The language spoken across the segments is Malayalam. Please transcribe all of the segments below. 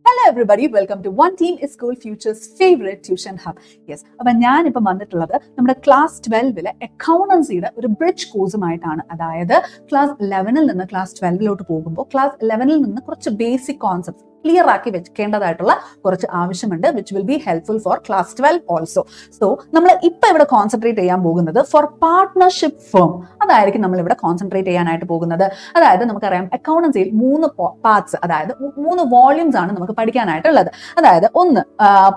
Hello everybody, welcome to One Team is School Future's favorite tuition hub. Yes, അപ്പം ഞാനിപ്പോൾ വന്നിട്ടുള്ളത് നമ്മുടെ ക്ലാസ് 12 അക്കൗണ്ടൻസിയുടെ ഒരു ബ്രിഡ്ജ് കോഴ്സുമായിട്ടാണ്. അതായത് ക്ലാസ് 11 നിന്ന് ക്ലാസ് 12 പോകുമ്പോൾ ക്ലാസ് 11 നിന്ന് കുറച്ച് ബേസിക് കോൺസെപ്റ്റ്സ് ക്ലിയർ ആക്കി വെക്കേണ്ടതായിട്ടുള്ള കുറച്ച് ആവശ്യമുണ്ട്, which will be helpful for class 12 also. So നമ്മൾ ഇപ്പൊ ഇവിടെ കോൺസെൻട്രേറ്റ് ചെയ്യാൻ പോകുന്നത് ഫോർ പാർട്ട്ണർഷിപ്പ് ഫേം. അതായിരിക്കും നമ്മൾ ഇവിടെ കോൺസെൻട്രേറ്റ് ചെയ്യാനായിട്ട് പോകുന്നത്. അതായത് നമുക്കറിയാം അക്കൗണ്ടൻസിയിൽ 3 പാർട്സ്, അതായത് 3 വോള്യൂംസ് ആണ് നമുക്ക് പഠിക്കാനായിട്ടുള്ളത്. അതായത് ഒന്ന്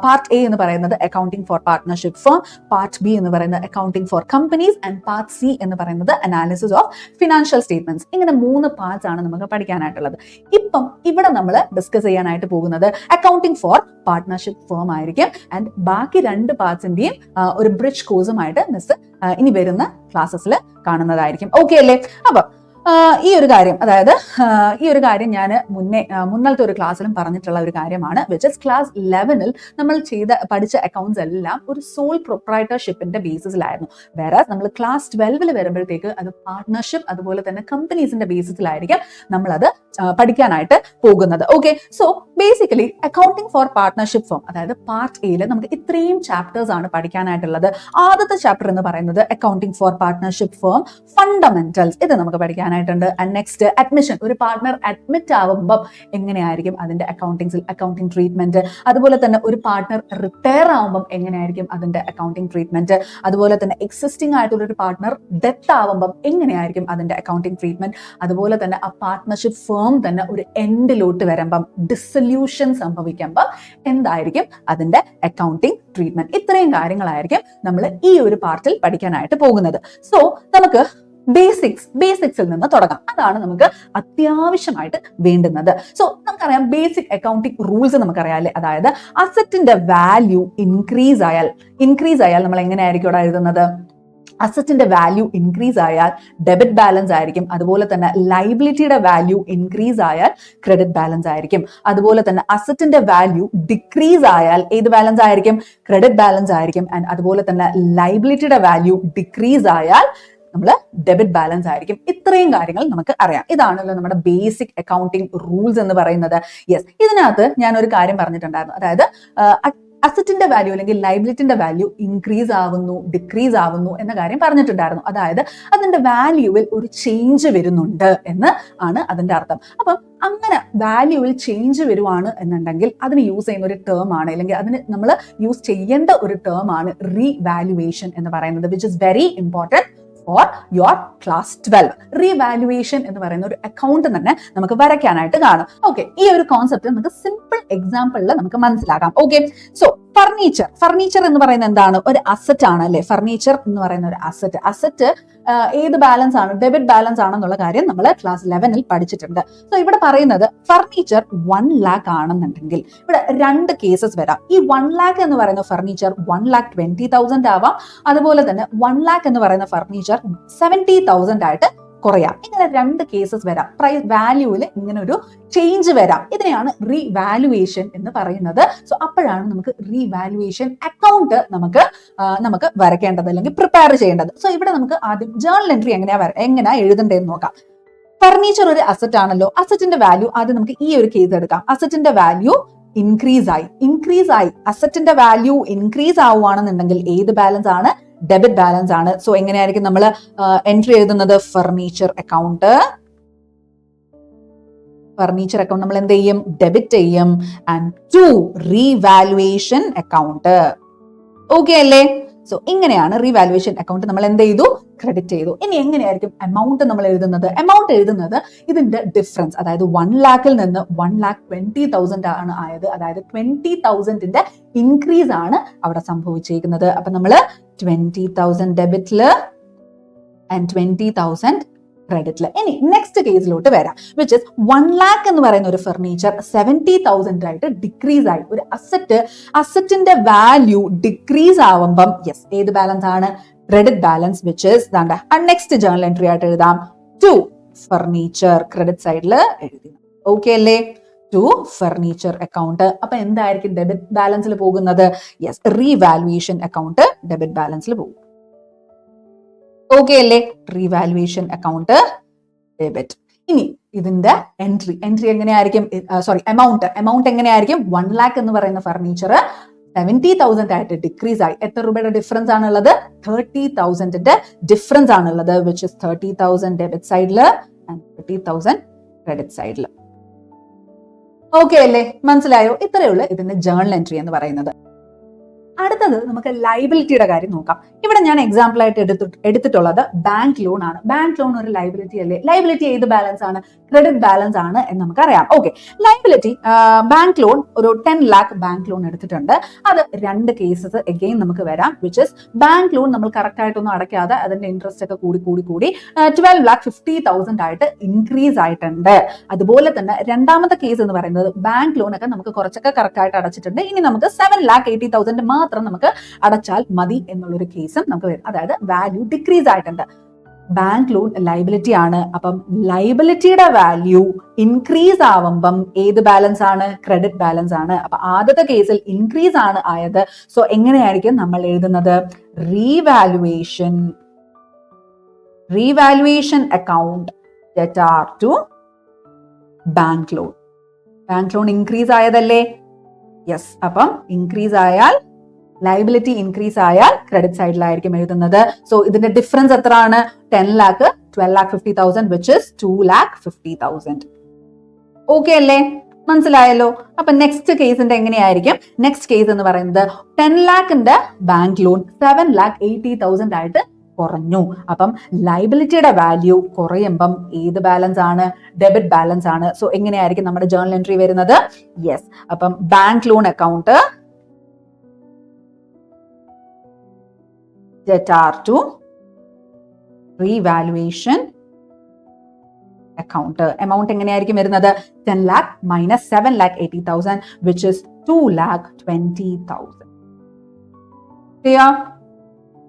പാർട്ട് എ എന്ന് പറയുന്നത് accounting for partnership firm, part B എന്ന് പറയുന്നത് accounting for companies and part C എന്ന് പറയുന്നത് അനാലിസിസ് ഓഫ് ഫിനാൻഷ്യൽ സ്റ്റേറ്റ്മെന്റ്സ്. ഇങ്ങനെ 3 പാർട്സ് ആണ് നമുക്ക് പഠിക്കാനായിട്ടുള്ളത്. ഇപ്പം ഇവിടെ നമ്മൾ ഡിസ്കസ് ചെയ്യാനായിട്ട് പോകുന്നത് അക്കൗണ്ടിങ് ഫോർ പാർട്ട്ണർഷിപ്പ് ഫേം ആയിരിക്കും. ആൻഡ് ബാക്കി 2 പാർട്സിന്റെയും ഒരു ബ്രിഡ്ജ് കോഴ്സുമായിട്ട് മിസ് ഇനി വരുന്ന ക്ലാസ്സസിൽ കാണുന്നതായിരിക്കും. ഓക്കെ അല്ലേ? അപ്പൊ ഈ ഒരു കാര്യം, അതായത് ഈ ഒരു കാര്യം ഞാൻ മുന്നത്തെ ഒരു ക്ലാസ്സിലും പറഞ്ഞിട്ടുള്ള ഒരു കാര്യമാണ്. വിച്ച് ഇസ് ക്ലാസ് 11 നമ്മൾ പഠിച്ച അക്കൗണ്ട്സ് എല്ലാം ഒരു സോൾ പ്രൊപ്രൈറ്റർഷിപ്പിന്റെ ബേസിസിലായിരുന്നു. വേറെ നമ്മൾ ക്ലാസ് 12 വരുമ്പോഴത്തേക്ക് അത് പാർട്ട്ണർഷിപ്പ് അതുപോലെ തന്നെ കമ്പനീസിന്റെ ബേസിസിലായിരിക്കും നമ്മളത് പഠിക്കാനായിട്ട് പോകുന്നത്. Okay, so basically accounting for partnership firm, അതായത് പാർട്ട് എയിൽ നമുക്ക് ഇത്രയും ചാപ്റ്റേഴ്സ് ആണ് പഠിക്കാനായിട്ടുള്ളത്. ആദ്യത്തെ ചാപ്റ്റർ എന്ന് പറയുന്നത് accounting for partnership firm fundamentals, ഇത് നമുക്ക് പഠിക്കാനായിട്ടുണ്ട്. ആൻഡ് നെക്സ്റ്റ് അഡ്മിഷൻ, ഒരു പാർട്ട്ണർ അഡ്മിറ്റ് ആവുമ്പം എങ്ങനെയായിരിക്കും അതിന്റെ അക്കൗണ്ടിങ് ട്രീറ്റ്മെന്റ്, അതുപോലെ തന്നെ ഒരു പാർട്ട്ണർ റിട്ടയർ ആവുമ്പം എങ്ങനെയായിരിക്കും അതിന്റെ അക്കൗണ്ടിങ് ട്രീറ്റ്മെന്റ്, അതുപോലെ തന്നെ എക്സിസ്റ്റിംഗ് ആയിട്ടുള്ള ഒരു പാർട്ട്ണർ ഡെത്ത് ആവുമ്പം എങ്ങനെയായിരിക്കും അതിന്റെ അക്കൗണ്ടിങ് ട്രീറ്റ്മെന്റ്, അതുപോലെ തന്നെ ആ പാർട്ട്ണർഷിപ്പ് ഫേം തന്നെ ഒരു എൻഡിലോട്ട് വരുമ്പം ഡിസൊല്യൂഷൻ സംഭവിക്കുമ്പം എന്തായിരിക്കും അതിന്റെ അക്കൗണ്ടിങ് ട്രീറ്റ്മെന്റ്. ഇത്രയും കാര്യങ്ങളായിരിക്കും നമ്മൾ ഈ ഒരു പാർട്ടിൽ പഠിക്കാനായിട്ട് പോകുന്നത്. സോ നമുക്ക് ബേസിക്സിൽ നിന്ന് തുടങ്ങാം. അതാണ് നമുക്ക് അത്യാവശ്യമായിട്ട് വേണ്ടുന്നത്. സോ നമുക്കറിയാം ബേസിക് അക്കൗണ്ടിങ് റൂൾസ് നമുക്കറിയാം അല്ലേ? അതായത് അസറ്റിന്റെ വാല്യൂ ഇൻക്രീസ് ആയാൽ നമ്മൾ എങ്ങനെയായിരിക്കും ഇവിടെ എഴുതുന്നത്? അസറ്റിന്റെ വാല്യൂ ഇൻക്രീസ് ആയാൽ ഡെബിറ്റ് ബാലൻസ് ആയിരിക്കും. അതുപോലെ തന്നെ ലൈബിലിറ്റിയുടെ വാല്യൂ ഇൻക്രീസ് ആയാൽ ക്രെഡിറ്റ് ബാലൻസ് ആയിരിക്കും. അതുപോലെ തന്നെ അസറ്റിന്റെ വാല്യൂ ഡിക്രീസ് ആയാൽ ഏത് ബാലൻസ് ആയിരിക്കും? ക്രെഡിറ്റ് ബാലൻസ് ആയിരിക്കും. ആൻഡ് അതുപോലെ തന്നെ ലൈബിലിറ്റിയുടെ വാല്യൂ ഡിക്രീസ് ആയാൽ നമ്മൾ ഡെബിറ്റ് ബാലൻസ് ആയിരിക്കും. ഇത്രയും കാര്യങ്ങൾ നമുക്ക് അറിയാം. ഇതാണല്ലോ നമ്മുടെ ബേസിക് അക്കൗണ്ടിങ് റൂൾസ് എന്ന് പറയുന്നത്. യെസ്, ഇതിനകത്ത് ഞാൻ ഒരു കാര്യം പറഞ്ഞിട്ടുണ്ടായിരുന്നു. അതായത് അസറ്റിന്റെ വാല്യൂ അല്ലെങ്കിൽ ലൈബിലിറ്റിന്റെ വാല്യൂ ഇൻക്രീസ് ആവുന്നു ഡിക്രീസ് ആവുന്നു എന്ന കാര്യം പറഞ്ഞിട്ടുണ്ടായിരുന്നു. അതായത് അതിന്റെ വാല്യൂവിൽ ഒരു ചേഞ്ച് വരുന്നുണ്ട് എന്ന് ആണ് അതിന്റെ അർത്ഥം. അപ്പം അങ്ങനെ വാല്യൂവിൽ ചേഞ്ച് വരുവാണ് എന്നുണ്ടെങ്കിൽ അതിന് യൂസ് ചെയ്യുന്ന ഒരു ടേം ആണ്, അല്ലെങ്കിൽ അതിന് നമ്മൾ യൂസ് ചെയ്യേണ്ട ഒരു ടേം ആണ് റീവാലുവേഷൻ എന്ന് പറയുന്നത്, which is very important for your class 12. Revaluation എന്ന് പറയുന്ന ഒരു അക്കൗണ്ട് തന്നെ നമുക്ക് വരയ്ക്കാനായിട്ട് കാണും. ഓക്കെ, ഈ ഒരു കോൺസെപ്റ്റ് നമുക്ക് സിമ്പിൾ എക്സാമ്പിളിൽ നമുക്ക് മനസ്സിലാക്കാം. ഓക്കെ, സോ ഫർണിച്ചർ എന്ന് പറയുന്നത് എന്താണ്? ഒരു അസറ്റ് ആണ് അല്ലെ? ഫർണിച്ചർ എന്ന് പറയുന്ന ഒരു അസറ്റ് ഏത് ബാലൻസ് ആണ്? ഡെബിറ്റ് ബാലൻസ് ആണെന്നുള്ള കാര്യം നമ്മൾ ക്ലാസ് 11 പഠിച്ചിട്ടുണ്ട്. സോ ഇവിടെ പറയുന്നത് ഫർണിച്ചർ 1 lakh ആണെന്നുണ്ടെങ്കിൽ ഇവിടെ 2 കേസസ് വരാം. ഈ 1 lakh എന്ന് പറയുന്ന ഫർണിച്ചർ 1,20,000 ആവാം. അതുപോലെ തന്നെ 1 lakh എന്ന് പറയുന്ന ഫർണിച്ചർ 70,000 ആയിട്ട് കുറയാം. ഇങ്ങനെ 2 കേസസ് വരാം. പ്രൈസ് വാല്യൂവിൽ ഇങ്ങനെ ഒരു ചേഞ്ച് വരാം. ഇതിനെയാണ് റീവാലുവേഷൻ എന്ന് പറയുന്നത്. സോ അപ്പോഴാണ് നമുക്ക് റീവാലുവേഷൻ അക്കൗണ്ട് നമുക്ക് വരയ്ക്കേണ്ടത് അല്ലെങ്കിൽ പ്രിപ്പയർ ചെയ്യേണ്ടത്. സോ ഇവിടെ നമുക്ക് ആദ്യം ജേർണൽ എൻട്രി എങ്ങനെയാ എഴുതേണ്ടതെന്ന് നോക്കാം. ഫർണിച്ചർ ഒരു അസറ്റ് ആണല്ലോ. അസറ്റിന്റെ വാല്യൂ ആദ്യം നമുക്ക് ഈ ഒരു കേസ് എടുക്കാം. അസറ്റിന്റെ വാല്യൂ ഇൻക്രീസ് ആയി അസറ്റിന്റെ വാല്യൂ ഇൻക്രീസ് ആവുകയാണെന്നുണ്ടെങ്കിൽ ഏത് ബാലൻസ് ആണ്? ഡെബിറ്റ് ബാലൻസ് ആണ്. സോ എങ്ങനെയായിരിക്കും നമ്മൾ എൻട്രി എഴുതുന്നത്? ഫർണിച്ചർ അക്കൗണ്ട് നമ്മൾ എന്ത് ചെയ്യും? ഡെബിറ്റ് ചെയ്യും. And to revaluation account. Okay അല്ലേ? സോ ഇങ്ങനെയാണ് റീവാലുവേഷൻ അക്കൗണ്ട് നമ്മൾ എന്ത് ചെയ്തു? ക്രെഡിറ്റ് ചെയ്തു. ഇനി എങ്ങനെയായിരിക്കും എമൗണ്ട് നമ്മൾ എഴുതുന്നത്? എമൗണ്ട് എഴുതുന്നത് ഇതിന്റെ ഡിഫറൻസ്, അതായത് 1 lakhൽ നിന്ന് 1,20,000 ആണ് ആയത്. അതായത് 20,000ന്റെ ഇൻക്രീസ് ആണ് അവിടെ സംഭവിച്ചിരിക്കുന്നത്. അപ്പൊ നമ്മള് 20,000 ഡെബിറ്റില് ആൻഡ് 20,000 ക്രെഡിറ്റില്. ഇനി നെക്സ്റ്റ് കേസിലോട്ട് വരാം, വിച്ച് ഇസ് 1 lakh എന്ന് പറയുന്ന ഒരു ഫർണിച്ചർ 70,000 ആയിട്ട് ഡിക്രീസ് ആയി. ഒരു അസറ്റിന്റെ വാല്യൂ ഡിക്രീസ് ആവുമ്പം യെസ് ഏത് ബാലൻസ് ആണ്? Credit balance, which is next journal entry ആയിട്ട് എഴുതാം ടു ഫർണിച്ചർ. ക്രെഡിറ്റ് സൈഡിൽ എഴുതി. ഓക്കെ അല്ലേ? To furniture account. അപ്പൊ എന്തായിരിക്കും ഡെബിറ്റ് ബാലൻസിൽ പോകുന്നത്? യെസ്, റീവാലുവേഷൻ അക്കൗണ്ട് ഡെബിറ്റ് ബാലൻസിൽ പോകും. ഓക്കെ അല്ലേ? Revaluation account debit. ഇനി ഇതിന്റെ എൻട്രി എങ്ങനെയായിരിക്കും, എമൗണ്ട് എങ്ങനെയായിരിക്കും, 1 lakh എന്ന് പറയുന്ന ഫർണിച്ചർ 70,000 ആയിട്ട് ഡിക്രീസ് ആയി. എത്ര രൂപയുടെ ഡിഫറൻസ് ആണുള്ളത്? 30,000ന്റെ ഡിഫറൻസ് ആണുള്ളത്, വിച്ച് ഇസ് 30,000 ഡെബിറ്റ് സൈഡില് ആൻഡ് 30,000 ക്രെഡിറ്റ് സൈഡില്. ഓക്കെ അല്ലേ, മനസ്സിലായോ? ഇത്രയേ ഉള്ളൂ ഇതിന്റെ ജേർണൽ എൻട്രി എന്ന് പറയുന്നത്. അടുത്തത് നമുക്ക് ലൈബിലിറ്റിയുടെ കാര്യം നോക്കാം. ഇവിടെ ഞാൻ എക്സാമ്പിൾ ആയിട്ട് എടുത്തിട്ടുള്ളത് ബാങ്ക് ലോൺ ആണ്. ബാങ്ക് ലോൺ ഒരു ലൈബിലിറ്റി അല്ലേ? ലൈബിലിറ്റി ഏത് ബാലൻസ് ആണ്? ക്രെഡിറ്റ് ബാലൻസ് ആണ് എന്ന് നമുക്കറിയാം. ഓക്കെ, ലൈബിലിറ്റി ബാങ്ക് ലോൺ ഒരു 10 lakh ബാങ്ക് ലോൺ എടുത്തിട്ടുണ്ട്. അത് 2 കേസസ് എഗെയിൻ നമുക്ക് വരാം, വിച്ച് ഇസ് ബാങ്ക് ലോൺ നമ്മൾ കറക്റ്റ് ആയിട്ടൊന്നും അടയ്ക്കാതെ അതിന്റെ ഇൻട്രസ്റ്റ് ഒക്കെ കൂടി 12,50,000 ആയിട്ട് ഇൻക്രീസ് ആയിട്ടുണ്ട്. അതുപോലെ തന്നെ രണ്ടാമത്തെ കേസ് എന്ന് പറയുന്നത് ബാങ്ക് ലോൺ ഒക്കെ നമുക്ക് കുറച്ചൊക്കെ കറക്റ്റ് ആയിട്ട് അടച്ചിട്ടുണ്ട്, ഇനി നമുക്ക് 7,80,000 മാത്രം നമുക്ക് അടച്ചാൽ മതി എന്നുള്ളൊരു കേസും നമുക്ക് വരും. അതായത് വാല്യൂ ഡിക്രീസ് ആയിട്ടുണ്ട്. ബാങ്ക് ലോൺ ലൈബിലിറ്റി ആണ്. അപ്പം ലൈബിലിറ്റിയുടെ വാല്യൂ ഇൻക്രീസ് ആവുമ്പം ഏത് ബാലൻസ് ആണ്? ക്രെഡിറ്റ് ബാലൻസ് ആണ്. അപ്പൊ ആദ്യത്തെ കേസിൽ ഇൻക്രീസ് ആണ് ആയത്. സോ എങ്ങനെയായിരിക്കും നമ്മൾ എഴുതുന്നത്? Revaluation account debtor to bank loan. Bank loan increase ആയതല്ലേ? യെസ്. അപ്പം ഇൻക്രീസ് ആയാൽ, ലൈബിലിറ്റി ഇൻക്രീസ് ആയാൽ ക്രെഡിറ്റ് സൈഡിലായിരിക്കും എഴുതുന്നത്. സോ ഇതിന്റെ ഡിഫറൻസ് എത്ര ആണ്? 10 lakh 12,50,000 which is 2,50,000. ഓക്കെ അല്ലേ, മനസ്സിലായല്ലോ? അപ്പൊ നെക്സ്റ്റ് കേസിന്റെ എങ്ങനെയായിരിക്കും? നെക്സ്റ്റ് കേസ് എന്ന് പറയുന്നത് 10 lakhന്റെ ബാങ്ക് ലോൺ 7,80,000 ആയിട്ട് കുറഞ്ഞു. അപ്പം ലൈബിലിറ്റിയുടെ വാല്യൂ കുറയുമ്പം ഏത് ബാലൻസ് ആണ്? ഡെബിറ്റ് ബാലൻസ് ആണ്. സോ എങ്ങനെയായിരിക്കും നമ്മുടെ ജേർണൽ എൻട്രി വരുന്നത്? യെസ്. അപ്പം bank loan account debtor to revaluation account. Amount എങ്ങനെയായിരിക്കും വരുന്നത്? 10 lakh minus 7,80,000 which is 2,20,000. Clear?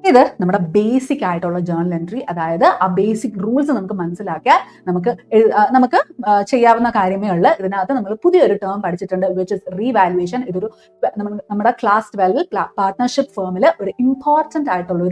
ഇത് നമ്മുടെ ബേസിക് ആയിട്ടുള്ള ജേർണൽ എൻട്രി. അതായത് ആ ബേസിക് റൂൾസ് നമുക്ക് മനസ്സിലാക്കിയാൽ നമുക്ക് ചെയ്യാവുന്ന കാര്യമേ ഉള്ളൂ. ഇതിനകത്ത് നമ്മൾ പുതിയൊരു ടേം പഠിച്ചിട്ടുണ്ട്, വിച്ച് ഇസ് റീവാലുവേഷൻ. ഇതൊരു നമ്മുടെ ക്ലാസ് 12 പാർട്ട്ണർഷിപ്പ് ഫേമിൽ ഒരു ഇമ്പോർട്ടന്റ് ആയിട്ടുള്ള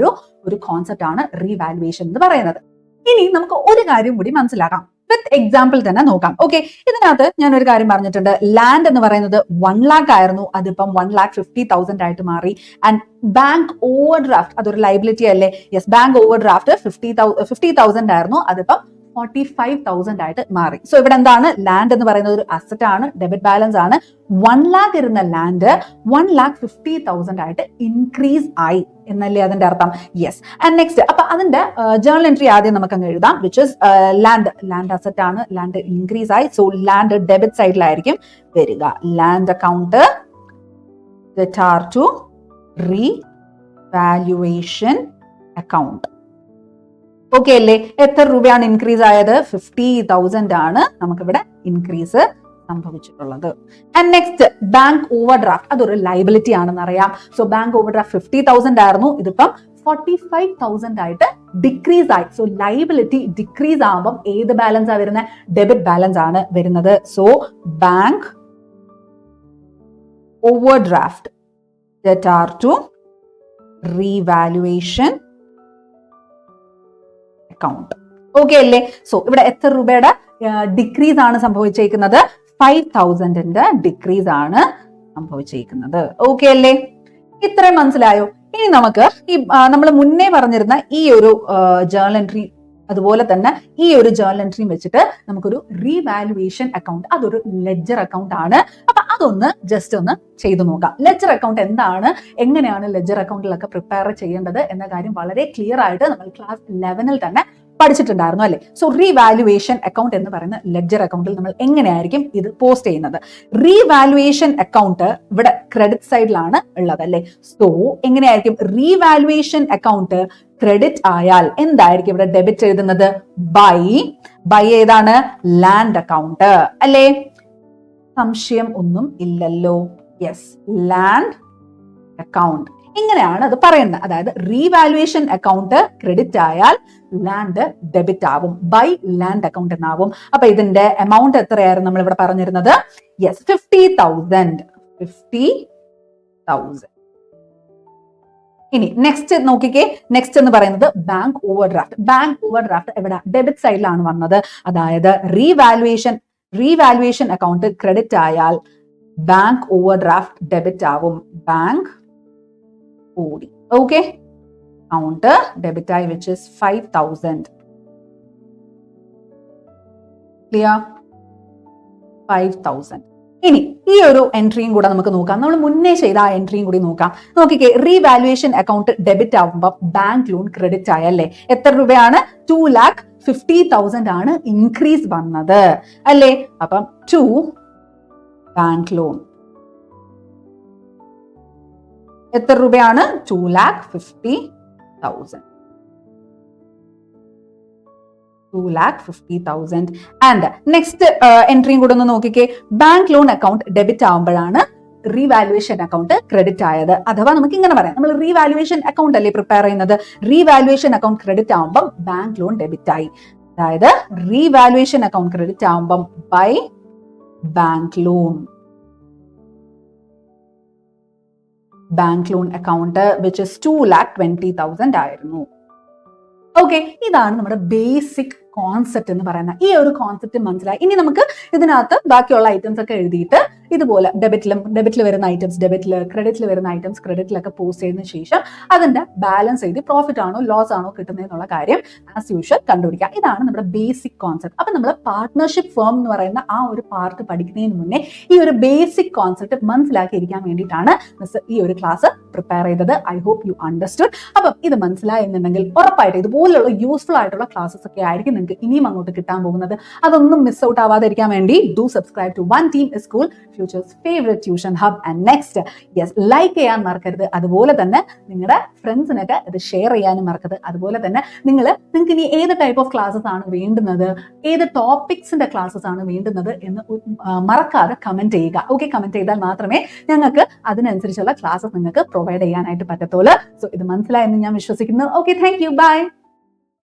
ഒരു കോൺസെപ്റ്റ് ആണ് റീവാലുവേഷൻ എന്ന് പറയുന്നത്. ഇനി നമുക്ക് ഒരു കാര്യം കൂടി മനസ്സിലാക്കാം. വിത്ത് എക്സാമ്പിൾ തന്നെ നോക്കാം. ഓക്കെ, ഇതിനകത്ത് ഞാൻ ഒരു കാര്യം പറഞ്ഞിട്ടുണ്ട്. ലാൻഡ് എന്ന് പറയുന്നത് 1 lakh ആയിരുന്നു, അതിപ്പം 1,50,000 ആയിട്ട് മാറി. ആൻഡ് ബാങ്ക് ഓവർ ഡ്രാഫ്റ്റ് അതൊരു ലൈബിലിറ്റി അല്ലേ? യെസ്. ബാങ്ക് ഓവർ ഡ്രാഫ്റ്റ് 50,000 ആയിരുന്നു, അതിപ്പം 45,000 ആയിട്ട് മാറി. സോ ഇവിടെ എന്താണ്? ലാൻഡ് എന്ന് പറയുന്നത് ഒരു അസറ്റ് ആണ്, ഡെബിറ്റ് ബാലൻസ് ആണ്. 1 lakh ഇരുന്ന ലാൻഡ് 1,50,000 ആയിട്ട് ഇൻക്രീസ് ആയി എന്നല്ലേ അതിന്റെ അർത്ഥം? യെസ്. ആൻഡ് നെക്സ്റ്റ്, അപ്പൊ അതിന്റെ ജേർണൽ എൻട്രി ആദ്യം നമുക്ക് അങ്ങ് എഴുതാം, വിച്ച് ഇസ് ലാൻഡ് അസറ്റ് ആണ്, ലാൻഡ് ഇൻക്രീസ് ആയി. സോ ലാൻഡ് ഡെബിറ്റ് സൈഡിലായിരിക്കും വരിക. Land account debtor to revaluation account. Okay അല്ലേ? എത്ര രൂപയാണ് ഇൻക്രീസ് ആയത്? 50,000 ആണ് നമുക്കിവിടെ ഇൻക്രീസ് സംഭവിച്ചിട്ടുള്ളത്. And next, bank overdraft അതൊരു ലൈബിലിറ്റി ആണെന്ന് അറിയാം. സോ ബാങ്ക് ഓവർ ഡ്രാഫ്റ്റ് 50,000 ആയിരുന്നു, ഇതിപ്പം 45,000 ആയിട്ട് ഡിക്രീസ് ആയി. സോ ലൈബിലിറ്റി ഡിക്രീസ് ആവുമ്പം ഏത് ബാലൻസ് ആണ് വരുന്നത്? ഡെബിറ്റ് ബാലൻസ് ആണ് വരുന്നത്. So bank over draft debtor to revaluation account. Okay അല്ലേ? സോ ഇവിടെ എത്ര രൂപയുടെ ഡിക്രീസ് ആണ് സംഭവിച്ചിരിക്കുന്നത്? 5,000ന്റെ ഡിക്രീസ് ആണ് സംഭവിച്ചിരിക്കുന്നത്. ഓക്കെ അല്ലേ? ഇത്രയും മനസ്സിലായോ? ഇനി നമുക്ക് ഈ നമ്മൾ മുന്നേ പറഞ്ഞിരുന്ന ഈ ഒരു ജേർണൽ എൻട്രി, അതുപോലെ തന്നെ ഈ ഒരു ജേർണൽ എൻട്രിയും വെച്ചിട്ട് നമുക്കൊരു റീവാലുവേഷൻ അക്കൗണ്ട്, അതൊരു ലെഡ്ജർ അക്കൗണ്ട് ആണ്. അപ്പൊ അതൊന്ന് ജസ്റ്റ് ഒന്ന് ചെയ്തു നോക്കാം. ലെഡ്ജർ അക്കൗണ്ട് എന്താണ്, എങ്ങനെയാണ് ലെഡ്ജർ അക്കൗണ്ടിലൊക്കെ പ്രിപ്പയർ ചെയ്യേണ്ടത് എന്ന കാര്യം വളരെ ക്ലിയർ ആയിട്ട് നമ്മൾ ക്ലാസ് 11ൽ തന്നെ പഠിച്ചിട്ടുണ്ടായിരുന്നു അല്ലേ? സോ റീവാലുവേഷൻ അക്കൗണ്ട് എന്ന് പറയുന്ന ലെഡ്ജർ അക്കൗണ്ടിൽ നമ്മൾ എങ്ങനെയായിരിക്കും ഇത് പോസ്റ്റ് ചെയ്യുന്നത്? റീവാലുവേഷൻ അക്കൗണ്ട് ഇവിടെ ക്രെഡിറ്റ് സൈഡിലാണ് ഉള്ളത് അല്ലേ? സോ എങ്ങനെയായിരിക്കും റീവാലുവേഷൻ അക്കൗണ്ട് ക്രെഡിറ്റ് ആയാൽ എന്തായിരിക്കും ഇവിടെ ഡെബിറ്റ് എഴുതുന്നത്? ബൈ ഏതാണ്? ലാൻഡ് അക്കൗണ്ട് അല്ലേ? സംശയം ഒന്നും ഇല്ലല്ലോ? Yes, land account. ഇങ്ങനെയാണ് അത് പറയുന്നത്. അതായത് റീവാലുവേഷൻ അക്കൗണ്ട് ക്രെഡിറ്റ് ആയാൽ ലാൻഡ് ഡെബിറ്റ് ആവും, ബൈ ലാൻഡ് അക്കൗണ്ട് എന്നാവും. അപ്പൊ ഇതിന്റെ എമൗണ്ട് എത്രയായിരുന്നു നമ്മൾ ഇവിടെ പറഞ്ഞിരുന്നത്? യെസ്, 50,000. ഇനി നെക്സ്റ്റ് നോക്കിക്കേ, നെക്സ്റ്റ് എന്ന് പറയുന്നത് bank over draft. Bank over draft എവിടെ? ഡെബിറ്റ് സൈഡിലാണ് വന്നത്. അതായത് റീവാലുവേഷൻ അക്കൗണ്ട് ക്രെഡിറ്റ് ആയാൽ ബാങ്ക് ഓവർ ഡ്രാഫ്റ്റ് ഡെബിറ്റ് ആവും. ബാങ്ക് ഓടി, ഓക്കെ, അക്കൗണ്ട് ഡെബിറ്റ് ആയി, വിച്ച് ഇസ് 5,000. ക്ലിയർ? 5,000. ഇനി ഈ ഒരു എൻട്രിയും കൂടെ നമുക്ക് നോക്കാം. നമ്മൾ മുന്നേ ചെയ്ത ആ എൻട്രിയും കൂടി നോക്കാം. നോക്കിക്കേ, റീവാലുവേഷൻ അക്കൗണ്ട് ഡെബിറ്റ് ആവുമ്പോൾ ബാങ്ക് ലോൺ ക്രെഡിറ്റ് ആയല്ലേ? എത്ര രൂപയാണ്? 2,50,000 ആണ് ഇൻക്രീസ് വന്നത് അല്ലേ? അപ്പം 2 ബാങ്ക് ലോൺ എത്ര രൂപയാണ്? 2,50,000. 2,50,000. ആൻഡ് നെക്സ്റ്റ് എൻട്രിയും കൂടെ ഒന്ന് നോക്കിക്കേ. ബാങ്ക് ലോൺ അക്കൗണ്ട് ഡെബിറ്റ് ആവുമ്പോഴാണ് റീവാലുവേഷൻ അക്കൗണ്ട് ക്രെഡിറ്റ് ആയത്. അഥവാ നമുക്ക് ഇങ്ങനെ പറയാം, നമ്മൾ റീവാലുവേഷൻ അക്കൗണ്ട് അല്ലേ പ്രിപ്പയർ ചെയ്യുന്നത്. റീവാലുവേഷൻ അക്കൗണ്ട് ക്രെഡിറ്റ് ആവുമ്പം ബാങ്ക് ലോൺ ഡെബിറ്റ് ആയി. അതായത് റീവാലുവേഷൻ അക്കൗണ്ട് ക്രെഡിറ്റ് ആവുമ്പം by bank loan account which is 2,20,000 ആയിരുന്നു. ഓക്കെ, ഇതാണ് നമ്മുടെ ബേസിക് കോൺസെപ്റ്റ് എന്ന് പറയുന്ന. ഈ ഒരു കോൺസെപ്റ്റ് മനസ്സിലായി. ഇനി നമുക്ക് ഇതിനകത്ത് ബാക്കിയുള്ള ഐറ്റംസ് ഒക്കെ എഴുതിയിട്ട് ഇതുപോലെ ഡെബിറ്റിൽ വരുന്ന ഐറ്റംസ് ക്രെഡിറ്റിൽ വരുന്ന ഐറ്റംസ് ക്രെഡിറ്റിലൊക്കെ പോസ്റ്റ് ചെയ്തതിനു ശേഷം അതിന്റെ ബാലൻസ് എഴുതി പ്രോഫിറ്റ് ആണോ ലോസ് ആണോ കിട്ടുന്നതെന്നുള്ള കാര്യം ആസ് യൂഷ്വൽ കണ്ടുപിടിക്കുക. ഇതാണ് നമ്മുടെ ബേസിക് കോൺസെപ്റ്റ്. അപ്പൊ നമ്മൾ പാർട്ട്ണർഷിപ്പ് ഫേം എന്ന് പറയുന്ന ആ ഒരു പാർട്ട് പഠിക്കുന്നതിന് മുന്നേ ഈ ഒരു ബേസിക് കോൺസെപ്റ്റ് മനസ്സിലാക്കിയിരിക്കാൻ വേണ്ടിയിട്ടാണ് മിസ് ഈ ഒരു ക്ലാസ് പ്രിപ്പയർ ചെയ്തത്. I hope you understood. അപ്പം ഇത് മനസ്സിലായെന്നുണ്ടെങ്കിൽ ഉറപ്പായിട്ട് ഇതുപോലുള്ള യൂസ്ഫുൾ ആയിട്ടുള്ള ക്ലാസ്സസ് ഒക്കെ ആയിരിക്കും നിങ്ങൾക്ക് ഇനിയും അങ്ങോട്ട് കിട്ടാൻ പോകുന്നത്. അതൊന്നും മിസ് ഔട്ട് ആവാതിരിക്കാൻ വേണ്ടി do subscribe to One Team is School, Future's favorite tuition hub. And next, yes, like ചെയ്യാൻ മറക്കരുത്. അതുപോലെ തന്നെ നിങ്ങളുടെ ഫ്രണ്ട്സിനൊക്കെ ഇത് ഷെയർ ചെയ്യാനും മറക്കരുത്. അതുപോലെ തന്നെ നിങ്ങൾക്ക് ഇനി ഏത് ടൈപ്പ് ഓഫ് ക്ലാസ്സസ് ആണ് വേണ്ടുന്നത്, ഏത് ടോപ്പിക്സിന്റെ ക്ലാസ്സസ് ആണ് വേണ്ടുന്നത് എന്ന് മറക്കാതെ കമന്റ് ചെയ്യുക. ഓക്കെ, കമന്റ് ചെയ്താൽ മാത്രമേ ഞങ്ങൾക്ക് അതിനനുസരിച്ചുള്ള ക്ലാസ്സസ് നിങ്ങൾക്ക് പ്രൊവൈഡ് ചെയ്യാനായിട്ട് പറ്റത്തുള്ളൂ. സോ ഇത് മനസ്സിലായെന്ന് ഞാൻ വിശ്വസിക്കുന്നു. Okay, thank you, by.